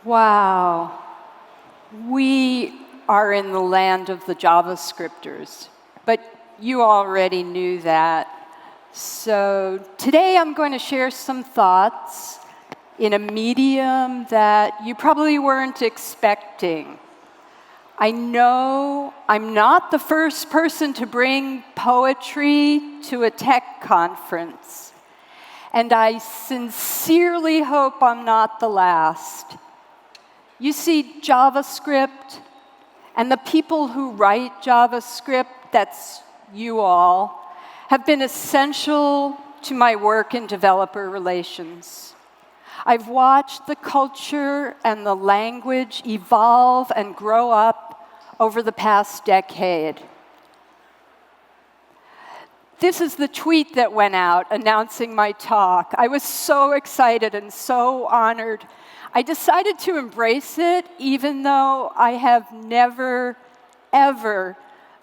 Wow. We are in the land of the JavaScripters, but you already knew that. So today I'm going to share some thoughts in a medium that you probably weren't expecting. I know I'm not the first person to bring poetry to a tech conference, and I sincerely hope I'm not the last. You see, JavaScript and the people who write JavaScript, that's you all, have been essential to my work in developer relations. I've watched the culture and the language evolve and grow up over the past decade. This is the tweet that went out announcing my talk. I was so excited and so honored. I decided to embrace it, even though I have never, ever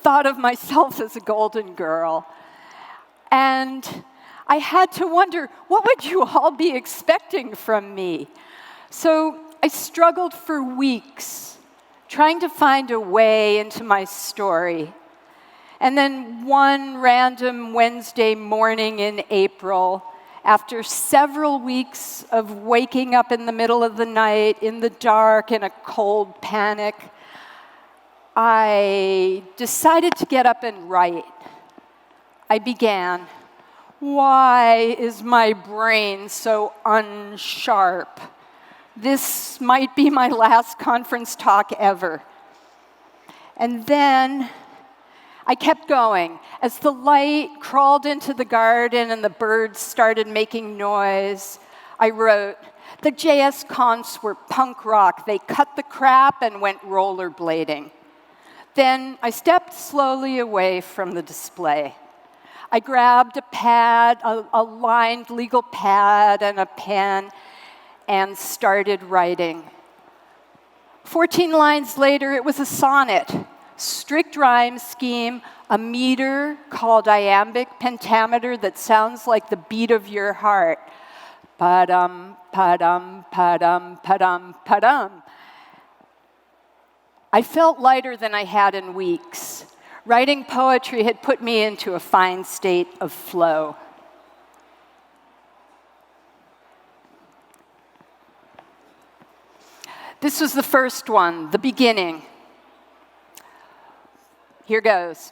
thought of myself as a golden girl. And I had to wonder, what would you all be expecting from me? So I struggled for weeks, trying to find a way into my story. And then one random Wednesday morning in April, after several weeks of waking up in the middle of the night, in the dark, in a cold panic, I decided to get up and write. I began. Why is my brain so unsharp? This might be my last conference talk ever. And then I kept going. As the light crawled into the garden and the birds started making noise, I wrote, the JSConfs were punk rock. They cut the crap and went rollerblading. Then I stepped slowly away from the display. I grabbed a pad, a lined legal pad and a pen, and started writing. 14 lines later, it was a sonnet. Strict rhyme scheme, a meter called iambic pentameter that sounds like the beat of your heart. Pa-dum, pa-dum, pa-dum, pa-dum, pa-dum. I felt lighter than I had in weeks. Writing poetry had put me into a fine state of flow. This was the first one, the beginning. Here goes.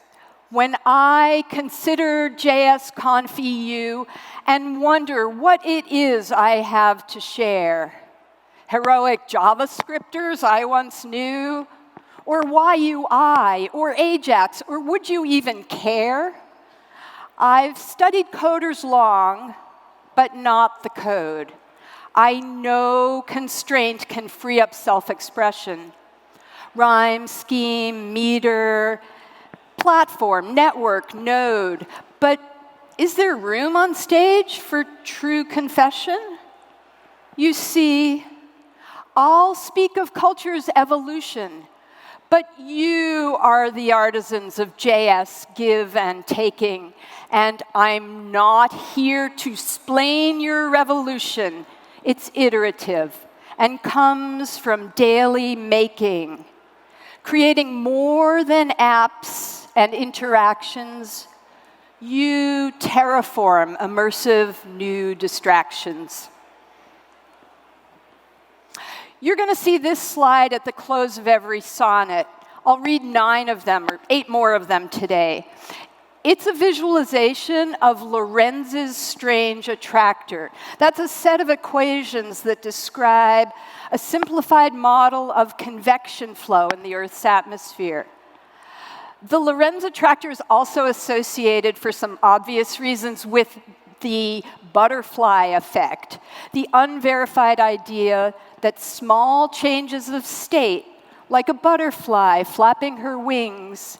When I consider JSConf EU and wonder what it is I have to share, heroic JavaScripters I once knew, or YUI, or Ajax, or would you even care? I've studied coders long, but not the code. I know constraint can free up self-expression. Rhyme, scheme, meter, platform, network, node. But is there room on stage for true confession? You see, I'll speak of culture's evolution, but you are the artisans of JS give and taking, and I'm not here to explain your revolution. It's iterative and comes from daily making, creating more than apps and interactions. You terraform immersive new distractions. You're going to see this slide at the close of every sonnet. I'll read 9 of them, or 8 more of them today. It's a visualization of Lorenz's strange attractor. That's a set of equations that describe a simplified model of convection flow in the Earth's atmosphere. The Lorenz attractor is also associated, for some obvious reasons, with the butterfly effect, the unverified idea that small changes of state, like a butterfly flapping her wings,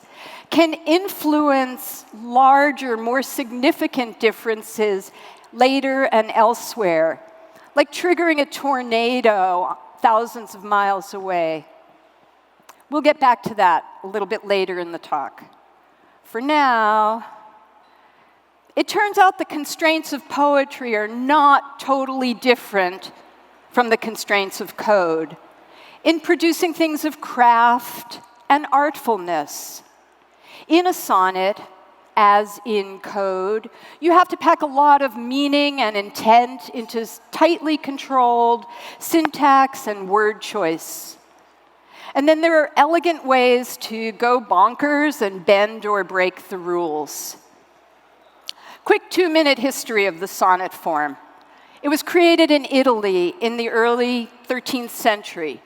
can influence larger, more significant differences later and elsewhere, like triggering a tornado thousands of miles away. We'll get back to that a little bit later in the talk. For now, It turns out the constraints of poetry are not totally different from the constraints of code in producing things of craft and artfulness. In a sonnet, as in code, you have to pack a lot of meaning and intent into tightly controlled syntax and word choice. And then there are elegant ways to go bonkers and bend or break the rules. Quick 2-minute history of the sonnet form. It was created in Italy in the early 13th century.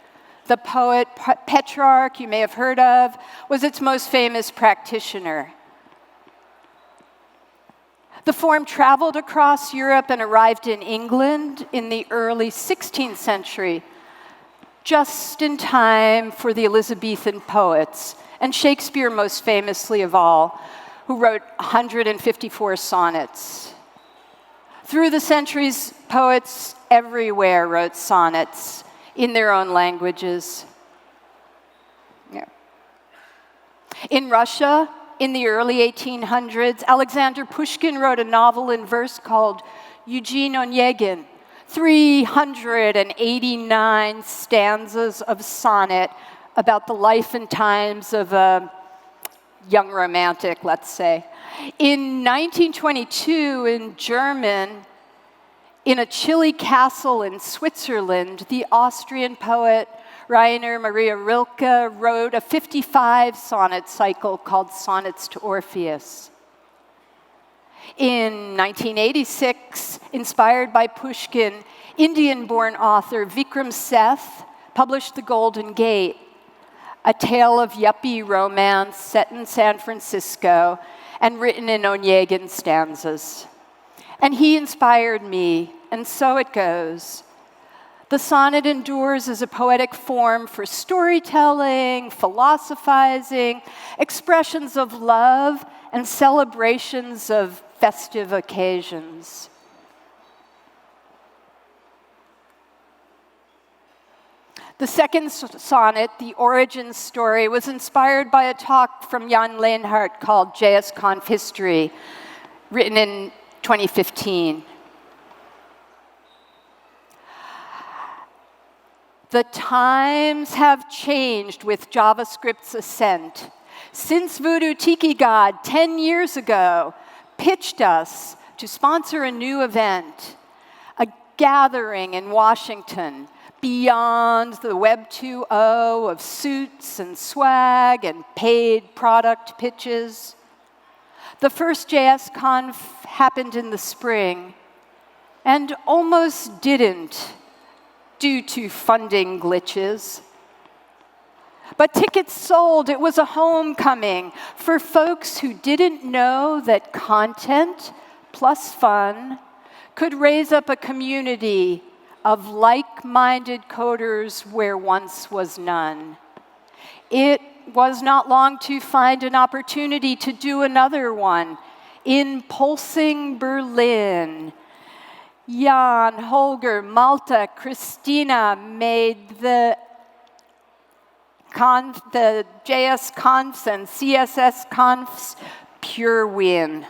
The poet Petrarch, you may have heard of, was its most famous practitioner. The form traveled across Europe and arrived in England in the early 16th century, just in time for the Elizabethan poets, and Shakespeare most famously of all, who wrote 154 sonnets. Through the centuries, poets everywhere wrote sonnets in their own languages. Yeah. In Russia, in the early 1800s, Alexander Pushkin wrote a novel in verse called Eugene Onegin, 389 stanzas of sonnet about the life and times of a young romantic, let's say. In 1922, in German, in a chilly castle in Switzerland, the Austrian poet Rainer Maria Rilke wrote a 55-sonnet cycle called Sonnets to Orpheus. In 1986, inspired by Pushkin, Indian-born author Vikram Seth published The Golden Gate, a tale of yuppie romance set in San Francisco and written in Onegin stanzas. And he inspired me, and so it goes. The sonnet endures as a poetic form for storytelling, philosophizing, expressions of love, and celebrations of festive occasions. The second sonnet, The Origin Story, was inspired by a talk from Jan Lehnhardt called JSConf History, written in 2015. The times have changed with JavaScript's ascent. Since Voodoo Tiki God 10 years ago pitched us to sponsor a new event, a gathering in Washington beyond the Web 2.0 of suits and swag and paid product pitches. The first JSConf happened in the spring and almost didn't due to funding glitches. But tickets sold. It was a homecoming for folks who didn't know that content plus fun could raise up a community of like-minded coders where once was none. It was not long to find an opportunity to do another one in pulsing Berlin. Jan, Holger, Malta, Christina made the JSConfs and CSSconfs pure win.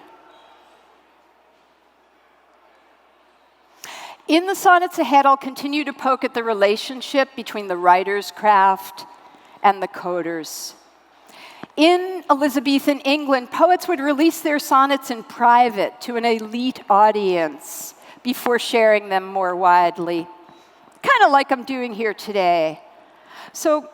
In the sonnets ahead, I'll continue to poke at the relationship between the writer's craft and the coders. In Elizabethan England, poets would release their sonnets in private to an elite audience before sharing them more widely, kind of like I'm doing here today. So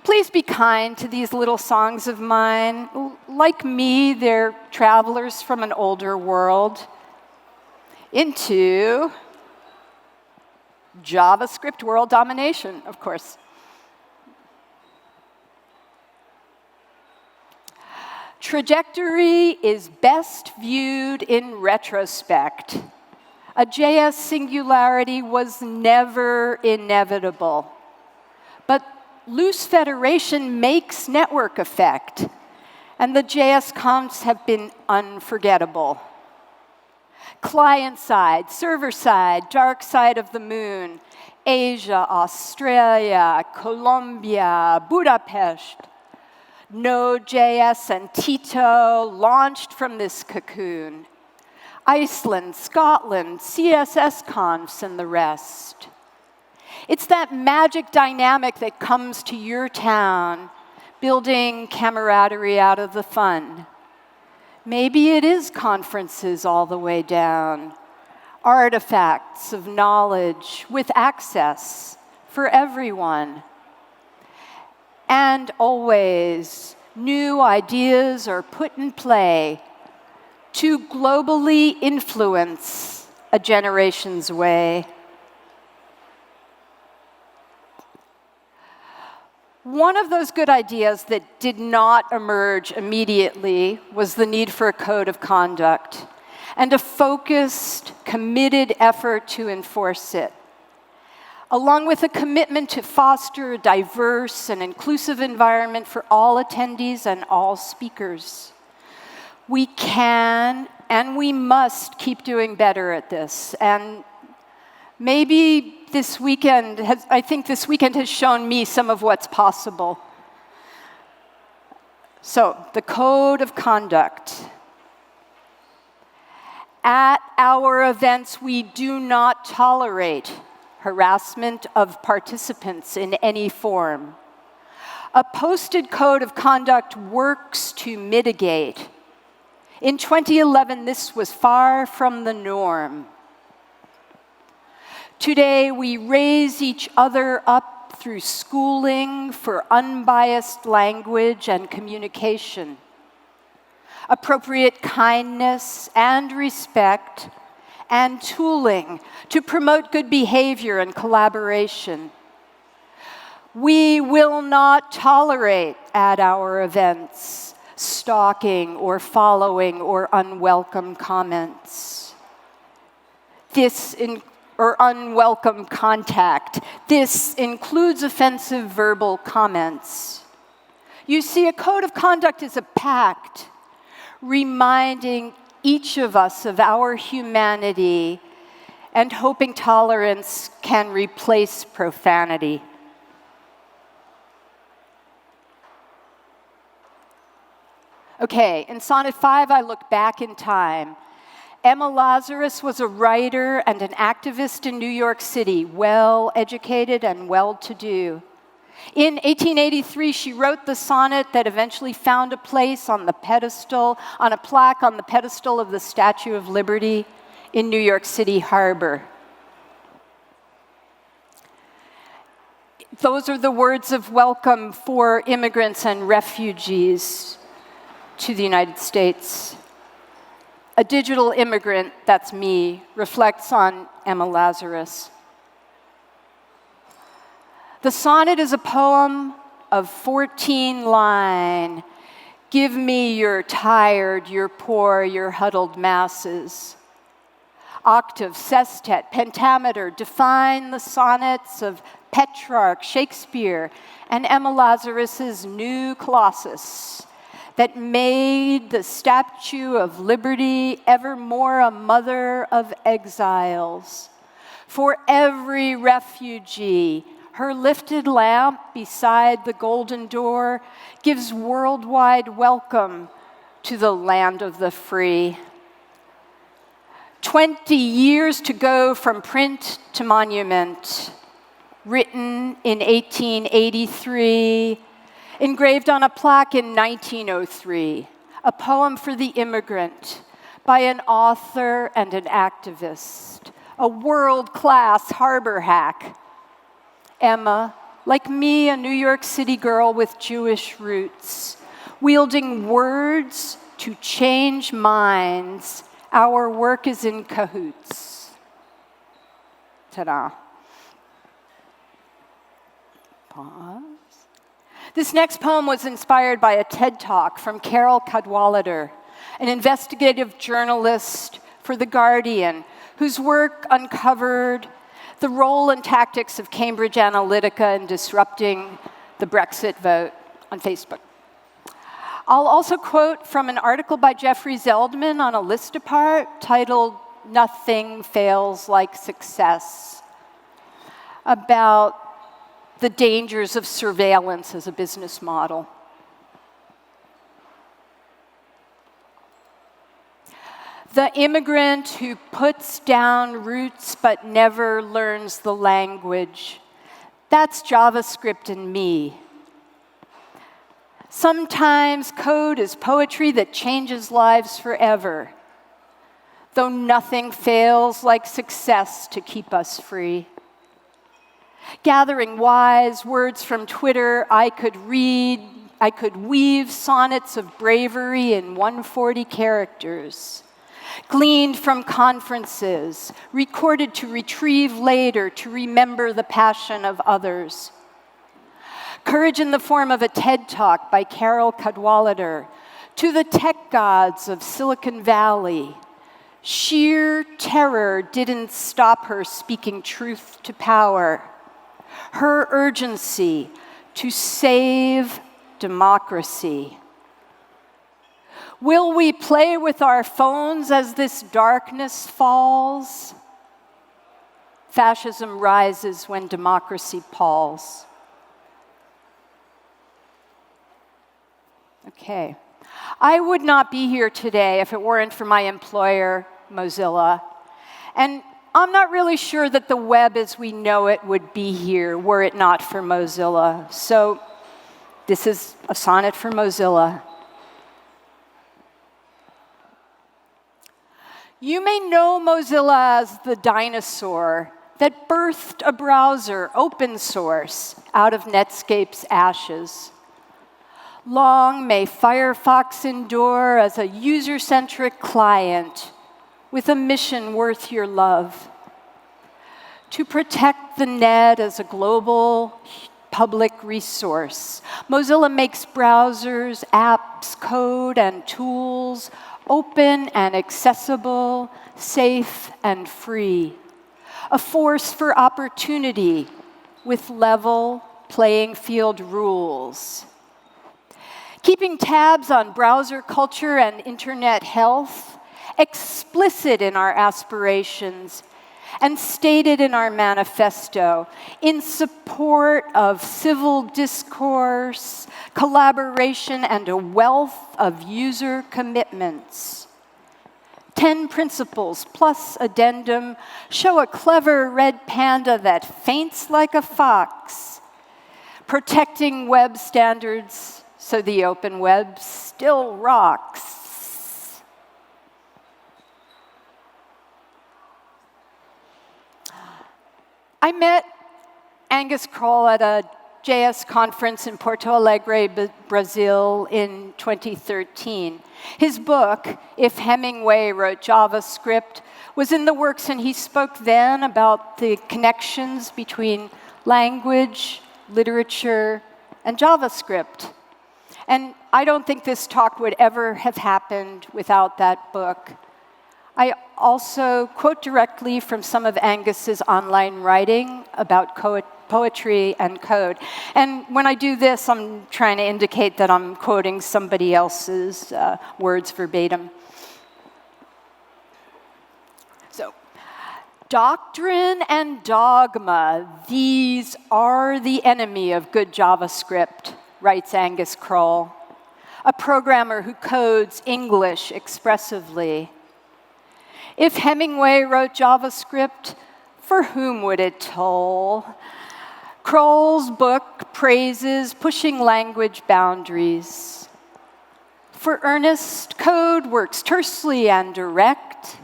please be kind to these little songs of mine. Like me, they're travelers from an older world into JavaScript world domination, of course. Trajectory is best viewed in retrospect. A JS singularity was never inevitable. But loose federation makes network effect, and the JSConfs have been unforgettable. Client-side, server-side, dark side of the moon, Asia, Australia, Colombia, Budapest. Node.js and Tito launched from this cocoon. Iceland, Scotland, CSSConfs, and the rest. It's that magic dynamic that comes to your town, building camaraderie out of the fun. Maybe it is conferences all the way down, artifacts of knowledge with access for everyone. And always, new ideas are put in play to globally influence a generation's way. One of those good ideas that did not emerge immediately was the need for a code of conduct and a focused, committed effort to enforce it, along with a commitment to foster a diverse and inclusive environment for all attendees and all speakers. We can and we must keep doing better at this. And maybe this weekend, I think this weekend has shown me some of what's possible. So, the code of conduct. At our events, we do not tolerate harassment of participants in any form. A posted code of conduct works to mitigate. In 2011, this was far from the norm. Today, we raise each other up through schooling for unbiased language and communication, appropriate kindness and respect, and tooling to promote good behavior and collaboration. We will not tolerate at our events stalking or following or unwelcome comments. Or unwelcome contact. This includes offensive verbal comments. You see, a code of conduct is a pact reminding each of us of our humanity and hoping tolerance can replace profanity. Okay, in Sonnet 5, I look back in time. Emma Lazarus was a writer and an activist in New York City, well-educated and well-to-do. In 1883, she wrote the sonnet that eventually found a place on a plaque on the pedestal of the Statue of Liberty in New York City Harbor. Those are the words of welcome for immigrants and refugees to the United States. A digital immigrant, that's me, reflects on Emma Lazarus. The sonnet is a poem of 14 lines. Give me your tired, your poor, your huddled masses. Octave, sestet, pentameter define the sonnets of Petrarch, Shakespeare, and Emma Lazarus's new Colossus that made the Statue of Liberty evermore a mother of exiles. For every refugee, her lifted lamp beside the golden door gives worldwide welcome to the land of the free. 20 years to go from print to monument, written in 1883, engraved on a plaque in 1903, a poem for the immigrant by an author and an activist, a world-class harbor hack. Emma, like me, a New York City girl with Jewish roots, wielding words to change minds. Our work is in cahoots. Ta-da. Pause. This next poem was inspired by a TED Talk from Carol Cadwalader, an investigative journalist for The Guardian, whose work uncovered the role and tactics of Cambridge Analytica in disrupting the Brexit vote on Facebook. I'll also quote from an article by Jeffrey Zeldman on a list apart titled "Nothing Fails Like Success," about the dangers of surveillance as a business model. The immigrant who puts down roots but never learns the language. That's JavaScript in me. Sometimes code is poetry that changes lives forever, though nothing fails like success to keep us free. Gathering wise words from Twitter, I could weave sonnets of bravery in 140 characters, gleaned from conferences, recorded to retrieve later to remember the passion of others. Courage in the form of a TED Talk by Carol Cadwalader, to the tech gods of Silicon Valley. Sheer terror didn't stop her speaking truth to power. Her urgency to save democracy. Will we play with our phones as this darkness falls? Fascism rises when democracy palls. Okay. I would not be here today if it weren't for my employer, Mozilla. And I'm not really sure that the web as we know it would be here were it not for Mozilla. So this is a sonnet for Mozilla. You may know Mozilla as the dinosaur that birthed a browser, open source, out of Netscape's ashes. Long may Firefox endure as a user-centric client with a mission worth your love. To protect the net as a global public resource, Mozilla makes browsers, apps, code, and tools open and accessible, safe and free. A force for opportunity with level playing field rules. Keeping tabs on browser culture and internet health, explicit in our aspirations and stated in our manifesto, in support of civil discourse, collaboration, and a wealth of user commitments. 10 principles plus addendum show a clever red panda that faints like a fox, protecting web standards so the open web still rocks. I met Angus Crawl at a JS conference in Porto Alegre, Brazil in 2013. His book, If Hemingway Wrote JavaScript, was in the works, and he spoke then about the connections between language, literature, and JavaScript. And I don't think this talk would ever have happened without that book. I also quote directly from some of Angus's online writing about poetry and code. And when I do this, I'm trying to indicate that I'm quoting somebody else's words verbatim. So, doctrine and dogma, these are the enemy of good JavaScript, writes Angus Crawl, a programmer who codes English expressively. If Hemingway wrote JavaScript, for whom would it toll? Crawl's book praises pushing language boundaries. For Ernest, code works tersely and direct.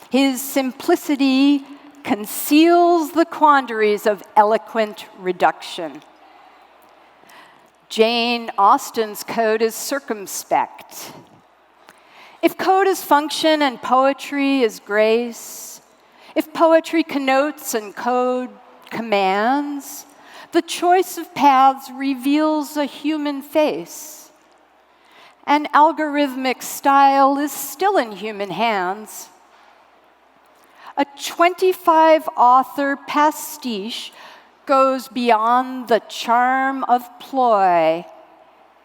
His simplicity conceals the quandaries of eloquent reduction. Jane Austen's code is circumspect. If code is function and poetry is grace, if poetry connotes and code commands, the choice of paths reveals a human face. An algorithmic style is still in human hands. A 25-author pastiche goes beyond the charm of ploy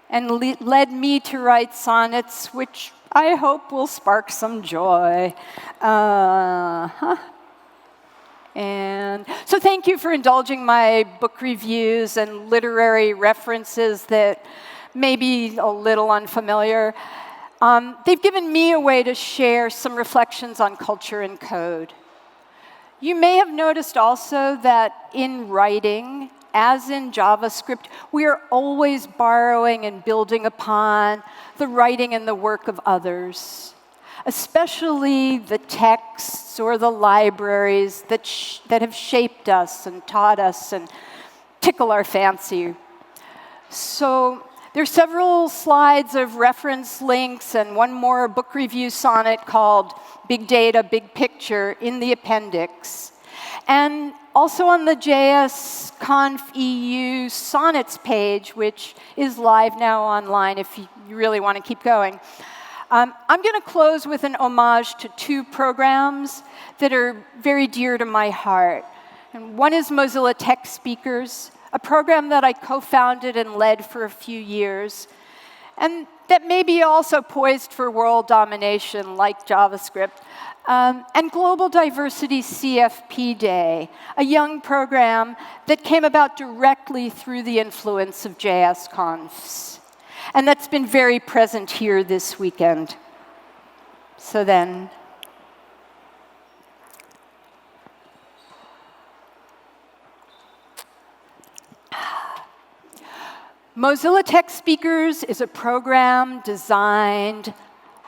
and led me to write sonnets which I hope will spark some joy. And so thank you for indulging my book reviews and literary references that may be a little unfamiliar. They've given me a way to share some reflections on culture and code. You may have noticed also that in writing, as in JavaScript, we are always borrowing and building upon the writing and the work of others, especially the texts or the libraries that have shaped us and taught us and tickle our fancy. So there's several slides of reference links and one more book review sonnet called Big Data, Big Picture in the appendix. And also on the JSConf EU sonnets page, which is live now online if you really want to keep going. I'm going to close with an homage to two programs that are very dear to my heart. And one is Mozilla Tech Speakers, a program that I co-founded and led for a few years, and that may be also poised for world domination, like JavaScript, and Global Diversity CFP Day, a young program that came about directly through the influence of JSConfs, and that's been very present here this weekend. So then, Mozilla Tech Speakers is a program designed,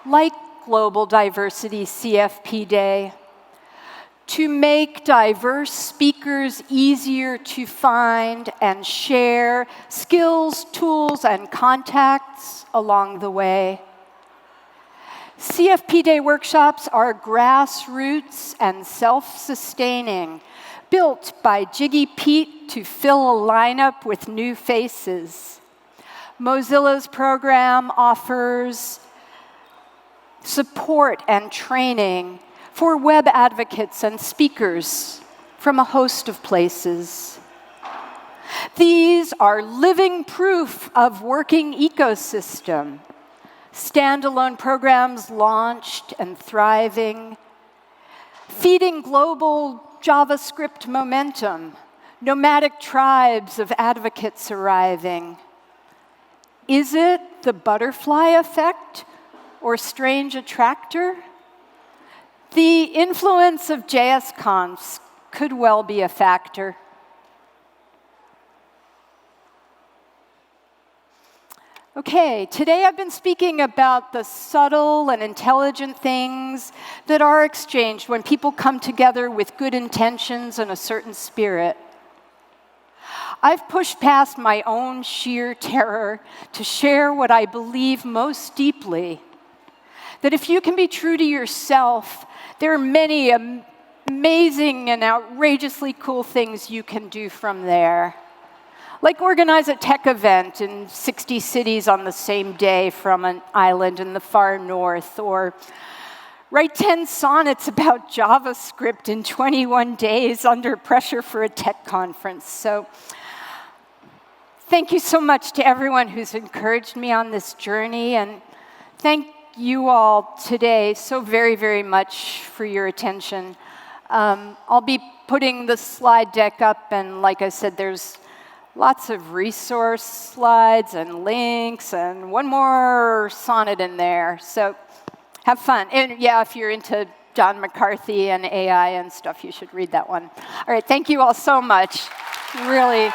like Global Diversity CFP Day, to make diverse speakers easier to find and share skills, tools, and contacts along the way. CFP Day workshops are grassroots and self-sustaining, built by Jiggy Pete to fill a lineup with new faces. Mozilla's program offers support and training for web advocates and speakers from a host of places. These are living proof of working ecosystem. Standalone programs launched and thriving, feeding global JavaScript momentum, nomadic tribes of advocates arriving. Is it the butterfly effect or strange attractor? The influence of JSConfs could well be a factor. Okay, today I've been speaking about the subtle and intelligent things that are exchanged when people come together with good intentions and a certain spirit. I've pushed past my own sheer terror to share what I believe most deeply, that if you can be true to yourself, there are many amazing and outrageously cool things you can do from there. Like organize a tech event in 60 cities on the same day from an island in the far north, or write 10 sonnets about JavaScript in 21 days under pressure for a tech conference. So thank you so much to everyone who's encouraged me on this journey, and thank you all today so very, very much for your attention. I'll be putting the slide deck up, and like I said, there's lots of resource slides and links and one more sonnet in there. So have fun. And yeah, if you're into John McCarthy and AI and stuff, you should read that one. All right, thank you all so much. Really.